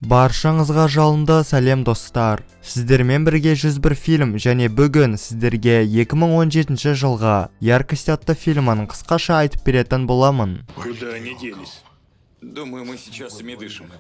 Баршаңызға жалынды сәлем достар. Сіздермен бірге 101 фильм және бүгін сіздерге 2017 жылға Яркость атты фильмін қысқаша айтып беретін боламын. Куда они делись? Думаю, мы сейчас ими дышим.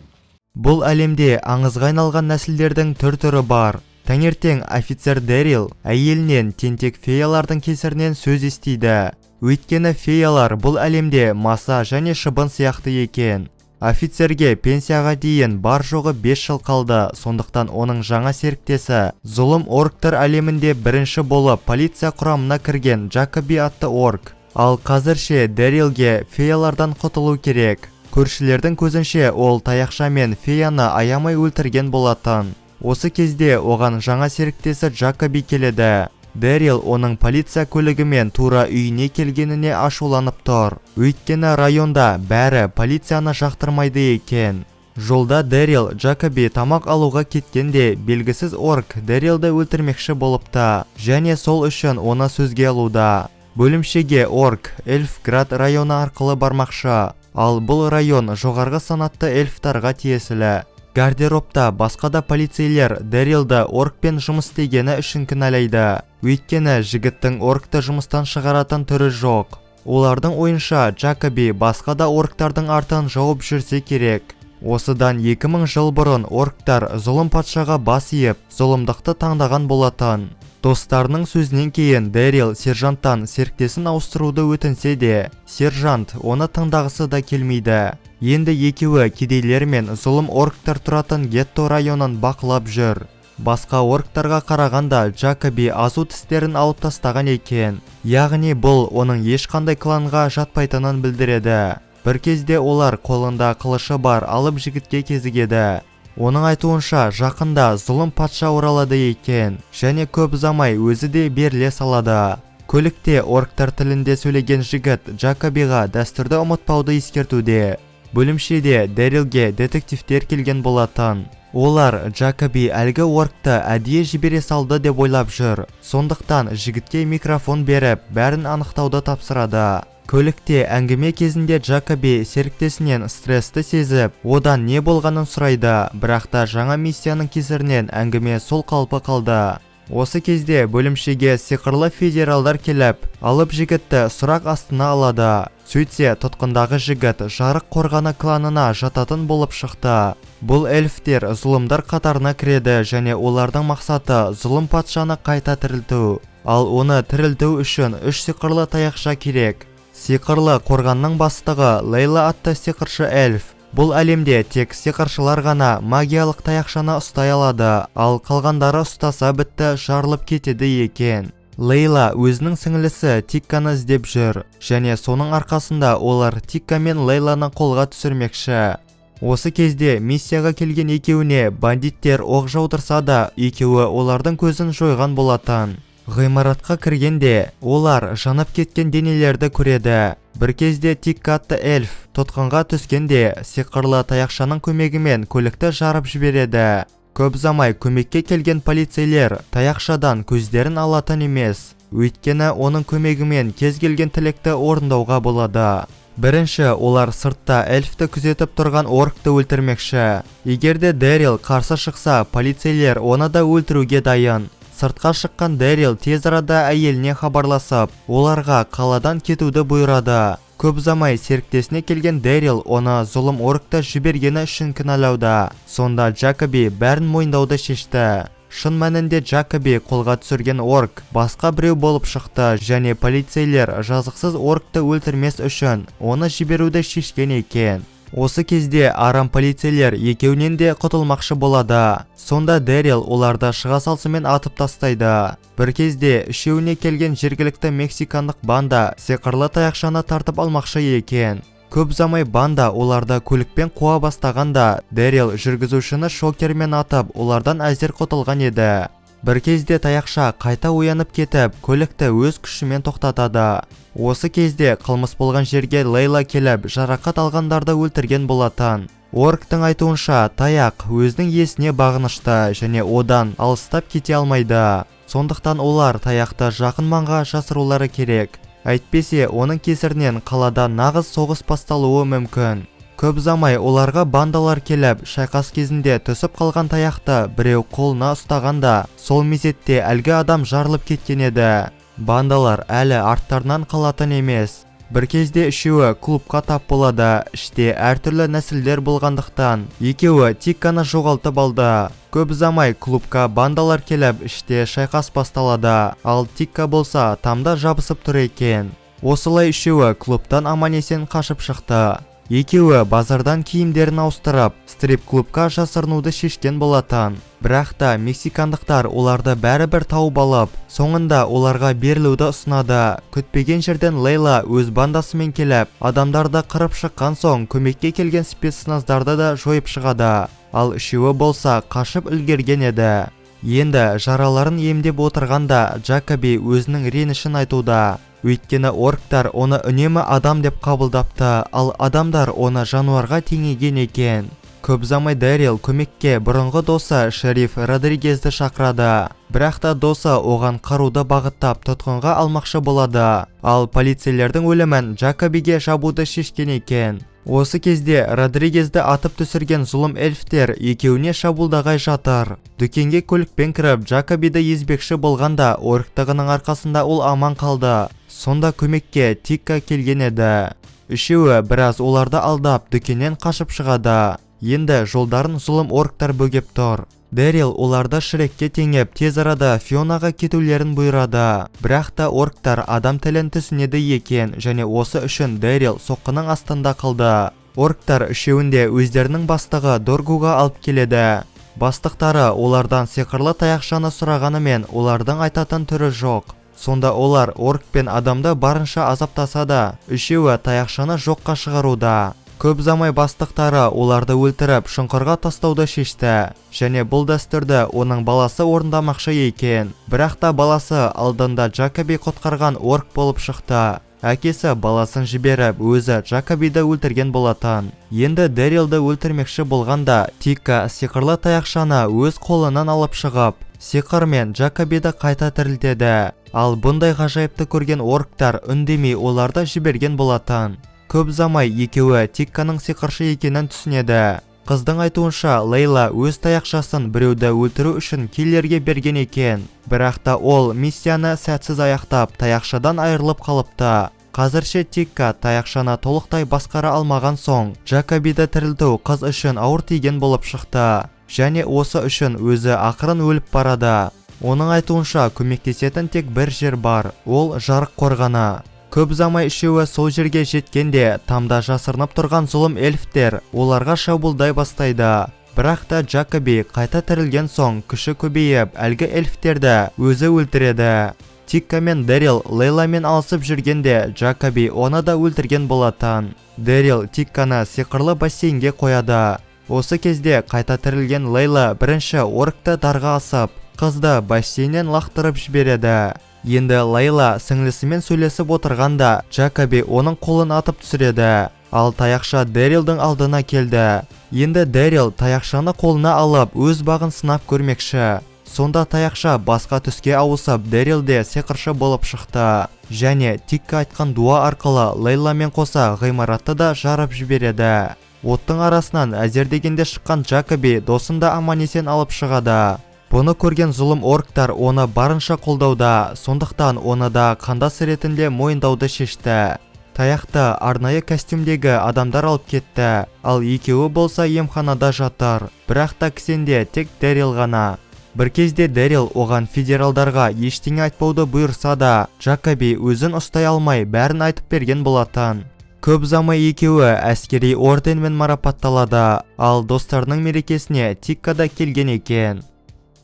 Бұл әлемде аңызға айналған нәсілдердің түр-түрі бар. Таңертең офицер Дэрил әйелінен тентек феялардың кесірінен сөз естиді. Өйткені феялар бұл әлемде маса және шыбын сияқты екен. Офицерге пенсияға дейін бар жоғы 5 жыл қалды, сондықтан оның жаңа серіктесі зұлым орктар әлемінде бірінші болып полиция құрамына кірген Джакоби атты орк. Ал қазірше Дэрилге феялардан құтылу керек. Көршілердің көзінше ол таяқшамен феяны аямай өлтірген болатын. Осы кезде оған жаңа серіктесі Джакоби келеді. Дэрил оның полиция көлігімен тура үйіне келгеніне ашуланып тұр. Өйткені районда бәрі полицияны жақтырмайды екен. Жолда Дэрил Джакоби тамақ алуға кеткенде белгісіз орк Дэрилді өлтірмекші болыпты, және сол үшін оны сөзге алуда. Бөлімшеге орк Эльфград районы арқылы бармақшы, ал бұл район жоғарғы санатты эльфтарға тиесілі. Гардеробта басқа да полицейлер Дэрилді оркпен жұмыс істегені үшін кінәлайды. Өйткені жігіттің оркты жұмыстан шығаратын түрі жоқ. Олардың ойынша Джакоби басқа да орктардың артын жауып жүрсе керек. Осыдан 2000 жыл бұрын орктар зұлым патшаға бас иіп, зұлымдықты таңдаған болатын. Достарының сөзінен кейін Дэрил сержанттан серіктесін ауыстыруды өтінсе де, сержант оны тыңдағысы да келмейді. Енді екеуі кедейлер мен зұлым орктар тұратын гетто районын бақылап жүр. Басқа орктарға қарағанда Джакоби азу тістерін алып тастаған екен. Яғни бұл оның ешқандай кланға жатпайтынын білдіреді. Бір кезде олар қолында қылышы бар алып жігітке кезігеді. Оның айтуынша жақында зұлым патша оралады екен, және көп ұзамай өзі де беріле салады. Көлікте орктар тілінде сөйлеген жігіт Джакобиға дәстүрді ұмытпауды ескертуде. Бөлімшеде Дэрилге детективтер келген болатын. Олар Джакоби әлгі оркты әдейі жібере салды деп ойлап жүр. Сондықтан жігітке микрофон беріп, бәрін анықтауды тапсырады. Көлікте әңгіме кезінде Джакоби серіктесінен стрессті сезіп, одан не болғанын сұрайды, бірақ та жаңа миссияның кесірінен әңгіме сол қалпы қалды. Осы кезде бөлімшеге сиқырлы федералдар келіп, алып жігітті сұрақ астына алады. Сөйтсе, тұтқындағы жігіт жарық қорғаны кланына жататын болып шықты. Бұл эльфтер зұлымдар қатарына кіреді және олардың мақсаты зұлым патшаны қайта тірілту. Ал оны тірілту үшін 3 сиқырлы таяқша керек. Сиқырлы қорғанның бастығы Лейла атты сиқыршы эльф. Бұл әлемде тек сиқыршылар ғана магиялық таяқшаны ұстай алады, ал қалғандары ұстаса бітті жарылып кетеді екен. Лейла өзінің сіңілісі Тикканы іздеп жүр, және соның арқасында олар Тикка мен Лейланы қолға түсірмекші. Осы кезде миссияға келген екеуіне бандиттер оқ жаудырса да, екеуі олардың көзін жойған болатын. Ғимаратқа кіргенде олар жанып кеткен денелерді көреді. Бір кезде Тикка атты эльф тұтқынға түскенде сиқырлы таяқшаның көмегімен көлікті жарып жібереді. Көп замай көмекке келген полицейлер таяқшадан көздерін алатын емес. Өйткені оның көмегімен кез келген тілекті орындауға болады. Бірінші олар сыртта эльфті күзетіп тұрған оркты өлтірмекші. Егерде Дэрил қарсы шықса, полицейлер оны да өлтіруге дайын. Сыртқа шыққан Дэрил тез арада әйеліне хабарласып, оларға қаладан кетуді бұйырады. Көп замай серіктесіне келген Дэрил оны зұлым оркты жібергені үшін кінәлауда. Сонда Джакоби бәрін мойындауды шешті. Шын мәнінде Джакоби қолға түсірген орк басқа біреу болып шықты, және полицейлер жазықсыз оркты өлтірмес үшін оны жіберуді шешкен екен. Осы кезде арам полицейлер екеуінен де құтылмақшы болады. Сонда Дэрил оларды шыға салсымен атып тастайды. Бір кезде үшеуіне келген жергілікті мексикандық банда сиқырлы таяқшаны тартып алмақшы екен. Көп замай банда оларды көлікпен қуа бастағанда, Дэрил жүргізушіні шокермен атып, олардан әзер құтылған еді. Бір кезде таяқша қайта оянып кетіп, көлікті өз күшімен тоқтатады. Осы кезде қылмыс болған жерге Лейла келіп, жарақат алғандарды өлтірген болатын. Орктың айтуынша таяқ өзінің иесіне бағынышты және одан алыстап кете алмайды. Сондықтан олар таяқты жақын маңға жасырулары керек. Әйтпесе оның кесірінен қалада нағыз соғыс басталуы мүмкін. Көп ұзамай оларға бандалар келіп, шайқас кезінде түсіп қалған таяқты біреу қолына ұстағанда, сол мезетте әлгі адам жарылып кеткен еді. Бандалар әлі арттарынан қалатын емес. Бір кезде үшеуі клубқа тап болады, іште әртүрлі нәсілдер болғандықтан, екеуі Тикканы жоғалтып алды. Көп ұзамай клубқа бандалар келіп, іште шайқас басталады, ал Тикка болса тамда жабысып тұр екен. Осылай үшеуі клубтан аман-есен қашып шықты. Екеуі базардан киімдерін ауыстырып, стрип-клубқа жасырынуды шешкен болатын. Бірақ та мексикандықтар оларды бәрібір тауып алып, соңында оларға берілуді ұсынады. Күтпеген жерден Лейла өз бандасымен келіп, адамдарды қырып шыққан соң көмекке келген спецназдарды да жойып шығады. Ал үшеуі болса қашып үлгерген еді. Енді жараларын емдеп отырғанда Джакоби өзінің ренішін айтуда. Өйткені орктар оны үнемі адам деп қабылдапты, ал адамдар оны жануарға теңеген екен. Көп ұзамай Дэрил көмекке бұрынғы досы шериф Родригезді шақырады. Бірақ та досы оған қаруды бағыттап тұтқынға алмақшы болады. Ал полицейлердің өлімін Джакобиге жабуды шешкен екен. Осы кезде Родригезді атып түсірген зұлым эльфтер екеуіне шабуылдағай жатыр. Дүкенге көлікпен кіріп Джакобиді езбекші болғанда, орктығының арқасында ол аман қалды. Сонда көмекке Тикка келген еді. Үшеуі біраз оларды алдап дүкеннен қашып шығады. Енді жолдарын зұлым орктар бөгеп тұр. Дэрил оларды Шрекке теңеп тез арада Фионаға кетулерін бұйырады. Бірақ та орктар адам тілін түсінеді екен, және осы үшін Дэрил соққының астында қалды. Орктар үшеуінде өздерінің бастығы Доргуға алып келеді. Бастықтары олардан сиқырлы таяқшаны сұрағанымен олардың айтатын түрі жоқ. Сонда олар орк пен адамды барынша азаптаса да, үшеуі таяқшаны жоққа шығаруда. Көп ұзамай бастықтары оларды өлтіріп шұңқырға тастауды шешті, және бұл дәстүрді оның баласы орындамақшы екен. Бірақ та баласы алдында Джакоби құтқарған орк болып шықты. Әкесі баласын жіберіп, өзі Джакобиді өлтірген болатын. Енді Дэрилді өлтірмекші болғанда, Тикка сиқырлы таяқшаны өз қолынан алып шығып, сиқырмен Джакобиді қайта тірілтеді. Ал бұндай ғажайыпты көрген орктар үндемей оларды жіберген болатын. Көп ұзамай екеуі Тикканың сиқыршы екенін түсінеді. Қыздың айтуынша Лейла өз таяқшасын біреуді өлтіру үшін киллерге берген екен. Бірақ та ол миссияны сәтсіз аяқтап, таяқшадан айырылып қалыпты. Қазірше Тикка таяқшаны толықтай басқара алмаған соң, Джакобиді тірілту қыз үшін ауыр тиген болып шықты. Және осы үшін өзі ақырын өліп барады. Оның айтуынша көмектесетін тек бір жер бар, ол жарық қорғаны. Көп ұзамай үшеуі сол жерге жеткенде, тамда жасырынып тұрған зұлым эльфтер оларға шабуылдай бастайды. Бірақ та Джакоби қайта тірілген соң күші көбейіп, әлгі эльфтерді өзі өлтіреді. Тикка мен Дэрил Лейламен алысып жүргенде, Джакоби оны да өлтірген болатын. Дэрил Тикканы сиқырлы бассейнге қояды. Осы кезде қайта тірілген Лейла бірінші оркты дарға асып, қызды бассейннен лақтырып жібереді. Енді Лейла сіңлісімен сөйлесіп отырғанда, Джакоби оның қолын атып түсіреді. Ал таяқша Дэрилдің алдына келді. Енді Дэрил таяқшаны қолына алып, өз бағын сынап көрмекші. Сонда таяқша басқа түске ауысып, Дэрил де сиқыршы болып шықты. Және Тикка айтқан дуа арқылы Лейламен қоса ғимаратты да жарып жібереді. Оттың арасынан әзер дегенде шыққан Джакоби досын да аман-есен алып шығады. Бұны көрген зұлым орктар оны барынша қолдауда, сондықтан оны да қандас ретінде мойындауды шешті. Таяқты арнайы костюмдегі адамдар алып кетті, ал екеуі болса емханада жатыр. Бірақ та кісенде тек Дэрил ғана. Бір кезде Дэрил оған федералдарға ештеңе айтпауды бұйырса да, Джакоби өзін ұстай алмай бәрін айтып берген болатын. Көп ұзамай екеуі әскери орденмен марапатталады, ал достарының мерекесіне Тикка да келген екен.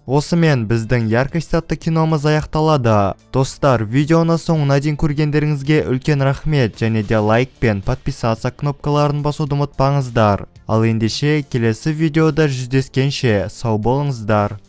Осымен біздің Яркость атты киномыз аяқталады. Достар, видеоны соңына дейін көргендеріңізге үлкен рахмет, және де лайк пен подписаться кнопкаларын басуды ұмытпаңыздар. Ал ендеше келесі видеода жүздескенше сау болыңыздар.